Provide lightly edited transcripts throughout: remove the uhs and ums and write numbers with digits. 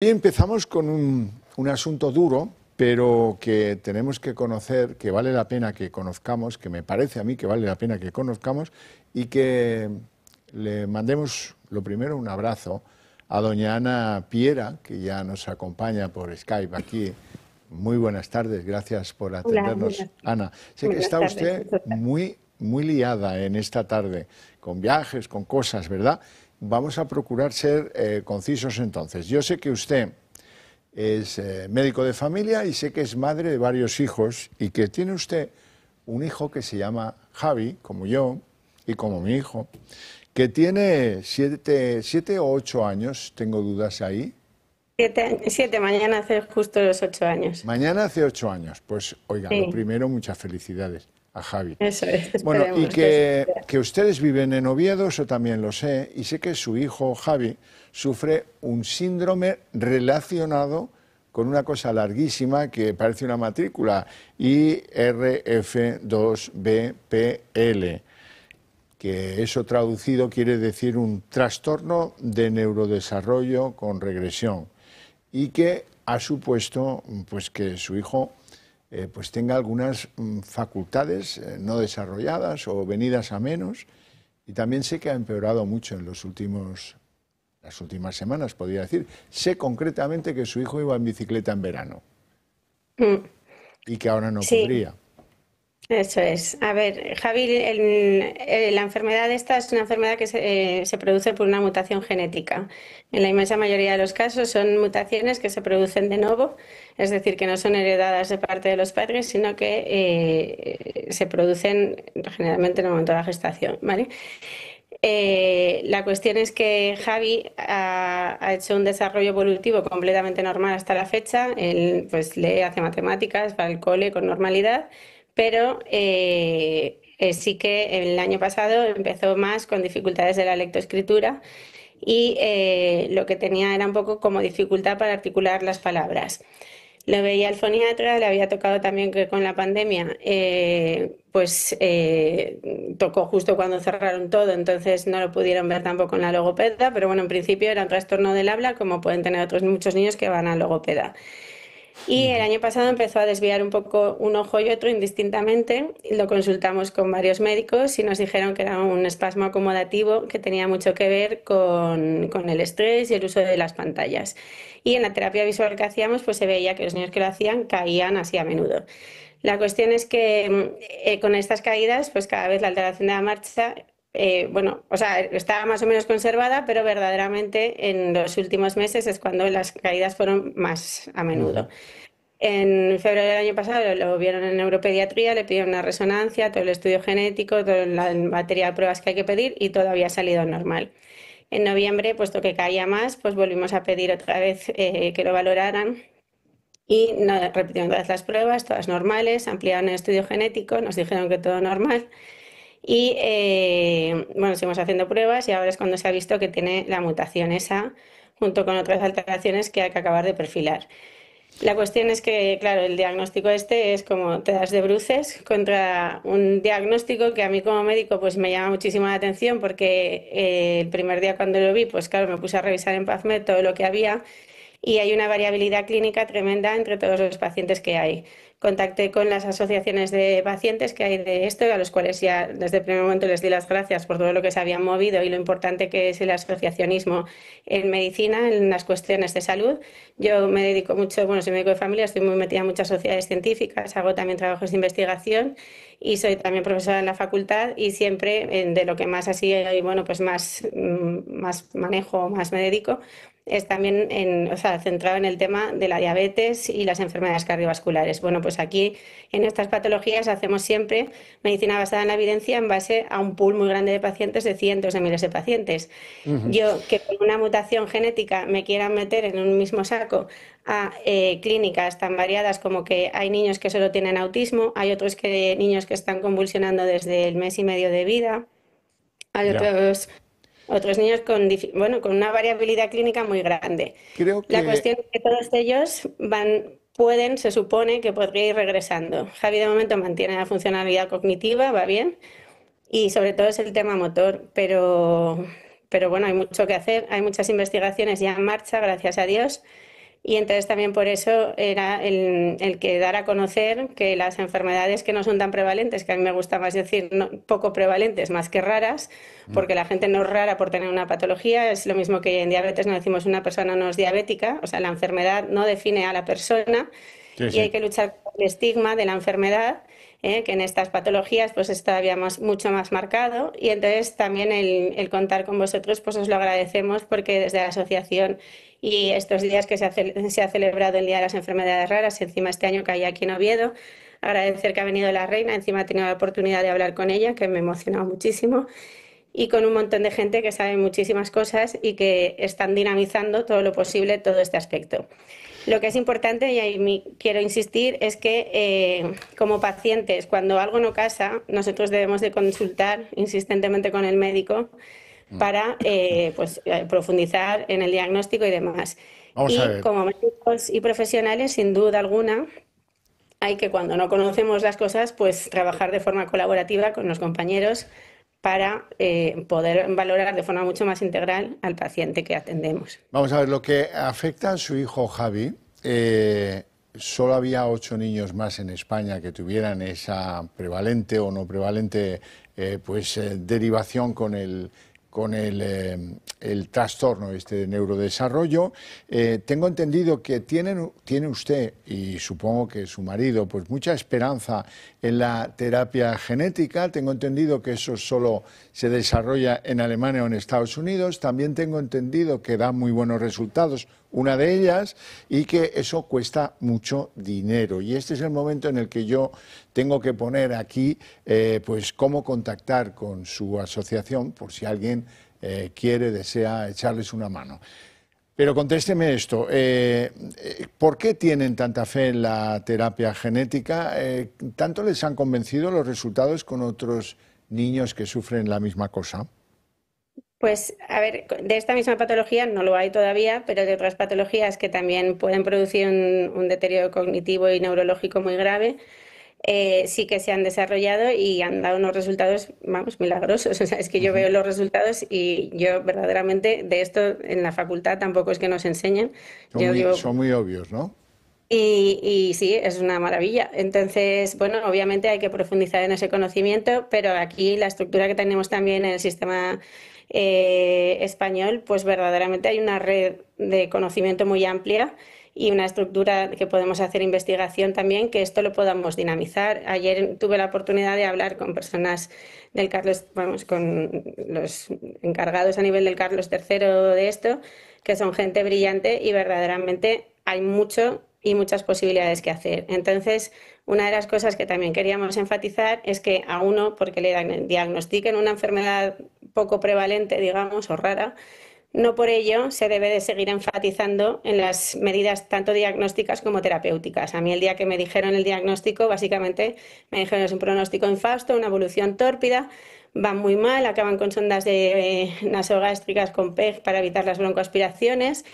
Y empezamos con un asunto duro, pero que tenemos que conocer, que vale la pena que conozcamos, que me parece a mí que vale la pena que conozcamos y que le mandemos lo primero un abrazo a doña Ana Piera, que ya nos acompaña por Skype aquí. Muy buenas tardes, gracias por Hola, atendernos, Ana. Sé que buenas está tardes. usted muy liada en esta tarde, con viajes, con cosas, ¿verdad? Vamos a procurar ser concisos entonces. Yo sé que usted es médico de familia y sé que es madre de varios hijos y que tiene usted un hijo que se llama Javi, como yo y como mi hijo, que tiene 7 o 8 años, tengo dudas ahí. Siete, mañana hace justo los 8 años. Mañana hace 8 años. Pues oiga, lo Sí, primero, muchas felicidades a Javi. eso es, Bueno, y esperemos que sí que, sea. que ustedes viven en Oviedo, eso también lo sé, y sé que su hijo Javi sufre un síndrome relacionado con una cosa larguísima que parece una matrícula, IRF2BPL, que eso traducido quiere decir un trastorno de neurodesarrollo con regresión, y que ha supuesto pues que su hijo pues tenga algunas facultades no desarrolladas o venidas a menos, y también sé que ha empeorado mucho en las últimas semanas, podría decir. Sé concretamente que su hijo iba en bicicleta en verano Mm, y que ahora no sí, podría. eso es. A ver, Javi, la enfermedad esta es una enfermedad que se produce por una mutación genética. En la inmensa mayoría de los casos son mutaciones que se producen de novo, es decir, que no son heredadas de parte de los padres, sino que se producen generalmente en el momento de la gestación, ¿vale? La cuestión es que Javi ha hecho un desarrollo evolutivo completamente normal hasta la fecha. Él pues lee, hace matemáticas, va al cole con normalidad, pero sí que el año pasado empezó más con dificultades de la lectoescritura y lo que tenía era un poco como dificultad para articular las palabras. Lo veía el foniatra, le había tocado también que con la pandemia, tocó justo cuando cerraron todo, entonces no lo pudieron ver tampoco en la logopeda, pero bueno, en principio era un trastorno del habla, como pueden tener otros muchos niños que van a logopeda. Y el año pasado empezó a desviar un poco un ojo y otro indistintamente. Lo consultamos con varios médicos y nos dijeron que era un espasmo acomodativo que tenía mucho que ver con el estrés y el uso de las pantallas. Y en la terapia visual que hacíamos, pues se veía que los niños que lo hacían caían así a menudo. La cuestión es que con estas caídas, pues cada vez la alteración de la marcha, bueno, o sea, estaba más o menos conservada, pero verdaderamente en los últimos meses es cuando las caídas fueron más a menudo. En febrero del año pasado lo vieron en neuropediatría, le pidieron una resonancia, todo el estudio genético, toda la batería de pruebas que hay que pedir y todo había salido normal. En noviembre, puesto que caía más, pues volvimos a pedir otra vez que lo valoraran y no, repitieron todas las pruebas, todas normales, ampliaron el estudio genético, nos dijeron que todo normal y bueno, seguimos haciendo pruebas y ahora es cuando se ha visto que tiene la mutación esa junto con otras alteraciones que hay que acabar de perfilar. La cuestión es que, claro, el diagnóstico este es como te das de bruces contra un diagnóstico que a mí como médico pues me llama muchísimo la atención porque el primer día cuando lo vi, pues claro, me puse a revisar en PubMed todo lo que había y hay una variabilidad clínica tremenda entre todos los pacientes que hay. Contacté con las asociaciones de pacientes que hay de esto, a los cuales ya desde el primer momento les di las gracias por todo lo que se habían movido y lo importante que es el asociacionismo en medicina, en las cuestiones de salud. Yo me dedico mucho, bueno, soy médico de familia, estoy muy metida en muchas sociedades científicas, hago también trabajos de investigación y soy también profesora en la facultad y siempre de lo que más así, bueno, pues más manejo, más me dedico es también o sea, centrado en el tema de la diabetes y las enfermedades cardiovasculares. Bueno, pues aquí en estas patologías hacemos siempre medicina basada en la evidencia en base a un pool muy grande de pacientes, de cientos de miles de pacientes. Ujú. Yo, que con una mutación genética me quieran meter en un mismo saco a clínicas tan variadas como que hay niños que solo tienen autismo, hay niños que están convulsionando desde el mes y medio de vida, hay Ya. otros niños bueno, con una variabilidad clínica muy grande. Creo La que cuestión es que todos ellos se supone que podría ir regresando. Javi de momento mantiene la funcionalidad cognitiva, va bien, y sobre todo es el tema motor, pero bueno, hay mucho que hacer, hay muchas investigaciones ya en marcha, gracias a Dios, Y entonces también por eso era el que dar a conocer que las enfermedades que no son tan prevalentes, que a mí me gusta más decir poco prevalentes más que raras, porque la gente no es rara por tener una patología, es lo mismo que en diabetes no decimos una persona no es diabética, o sea, la enfermedad no define a la persona Sí, y hay sí. que luchar contra el estigma de la enfermedad, que en estas patologías pues es todavía mucho más marcado, y entonces también el contar con vosotros pues os lo agradecemos porque desde la asociación y estos días que se ha celebrado el Día de las Enfermedades Raras, encima este año caí aquí en Oviedo, agradecer que ha venido la reina, encima he tenido la oportunidad de hablar con ella, que me ha emocionado muchísimo, y con un montón de gente que sabe muchísimas cosas y que están dinamizando todo lo posible todo este aspecto. Lo que es importante, y ahí quiero insistir, es que como pacientes, cuando algo no casa, nosotros debemos de consultar insistentemente con el médico para profundizar en el diagnóstico y demás. Vamos a Y ver. como médicos y profesionales, sin duda alguna, hay que cuando no conocemos las cosas, pues trabajar de forma colaborativa con los compañeros para poder valorar de forma mucho más integral al paciente que atendemos. Vamos a ver, lo que afecta a su hijo Javi, solo había 8 niños más en España que tuvieran esa prevalente o no prevalente derivación con el trastorno este de neurodesarrollo. Tengo entendido que tiene usted, y supongo que su marido, pues mucha esperanza en la terapia genética. Tengo entendido que eso solo se desarrolla en Alemania o en Estados Unidos. También tengo entendido que da muy buenos resultados, una de ellas, y que eso cuesta mucho dinero. Y este es el momento en el que yo tengo que poner aquí pues cómo contactar con su asociación por si alguien desea echarles una mano. Pero contésteme esto, ¿por qué tienen tanta fe en la terapia genética? ¿Tanto les han convencido los resultados con otros niños que sufren la misma cosa? Pues, a ver, de esta misma patología no lo hay todavía, pero de otras patologías que también pueden producir un deterioro cognitivo y neurológico muy grave, sí que se han desarrollado y han dado unos resultados, vamos, milagrosos. O sea, es que yo veo los resultados y yo verdaderamente de esto en la facultad tampoco es que nos enseñen. Yo digo, Son muy obvios, ¿no? y sí, es una maravilla. Entonces, bueno, obviamente hay que profundizar en ese conocimiento, pero aquí la estructura que tenemos también en el sistema español, pues verdaderamente hay una red de conocimiento muy amplia y una estructura que podemos hacer investigación también, que esto lo podamos dinamizar. Ayer tuve la oportunidad de hablar con personas del Carlos, vamos, con los encargados a nivel del Carlos III de esto, que son gente brillante y verdaderamente hay mucho y muchas posibilidades que hacer. Entonces, una de las cosas que también queríamos enfatizar es que a uno, porque le diagnostiquen una enfermedad poco prevalente, digamos, o rara, no por ello se debe de seguir enfatizando en las medidas tanto diagnósticas como terapéuticas. A mí el día que me dijeron el diagnóstico, básicamente me dijeron es un pronóstico infausto, una evolución tórpida, van muy mal, acaban con sondas de nasogástricas con PEG para evitar las broncoaspiraciones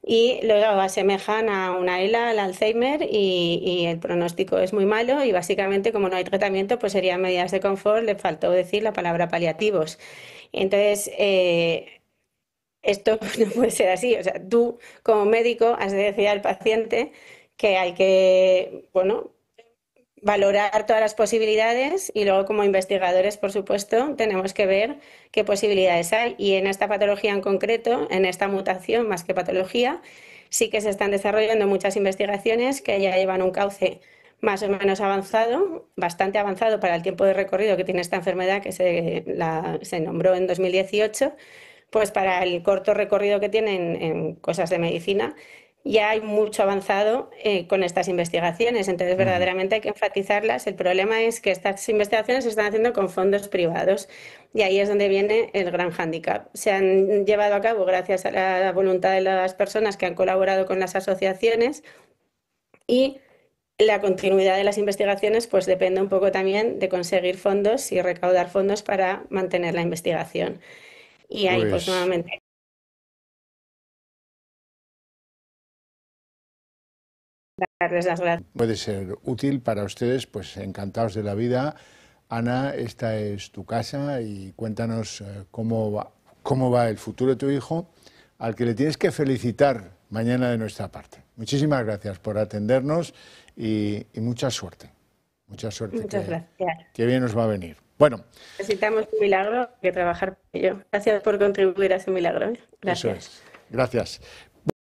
y luego asemejan a una ELA, al Alzheimer, y el pronóstico es muy malo y básicamente como no hay tratamiento, pues serían medidas de confort, le faltó decir la palabra paliativos. Entonces, esto no puede ser así. O sea, tú como médico has de decir al paciente que hay que, bueno, valorar todas las posibilidades y luego como investigadores, por supuesto, tenemos que ver qué posibilidades hay. Y en esta patología en concreto, en esta mutación más que patología, sí que se están desarrollando muchas investigaciones que ya llevan un cauce más o menos avanzado, bastante avanzado para el tiempo de recorrido que tiene esta enfermedad que se nombró en 2018, pues para el corto recorrido que tienen en cosas de medicina ya hay mucho avanzado con estas investigaciones, entonces verdaderamente hay que enfatizarlas. El problema es que estas investigaciones se están haciendo con fondos privados y ahí es donde viene el gran hándicap. Se han llevado a cabo gracias a la voluntad de las personas que han colaborado con las asociaciones y la continuidad de las investigaciones pues depende un poco también de conseguir fondos y recaudar fondos para mantener la investigación. Y ahí pues Pues nuevamente darles las gracias. puede ser útil para ustedes, pues encantados de la vida. Ana, esta es tu casa y cuéntanos cómo va el futuro de tu hijo, al que le tienes que felicitar mañana de nuestra parte. Muchísimas gracias por atendernos y mucha suerte. Muchas gracias. Que bien nos va a venir. Bueno. Necesitamos un milagro, hay que trabajar por ello. Gracias por contribuir a ese milagro. Gracias. Eso es. Gracias.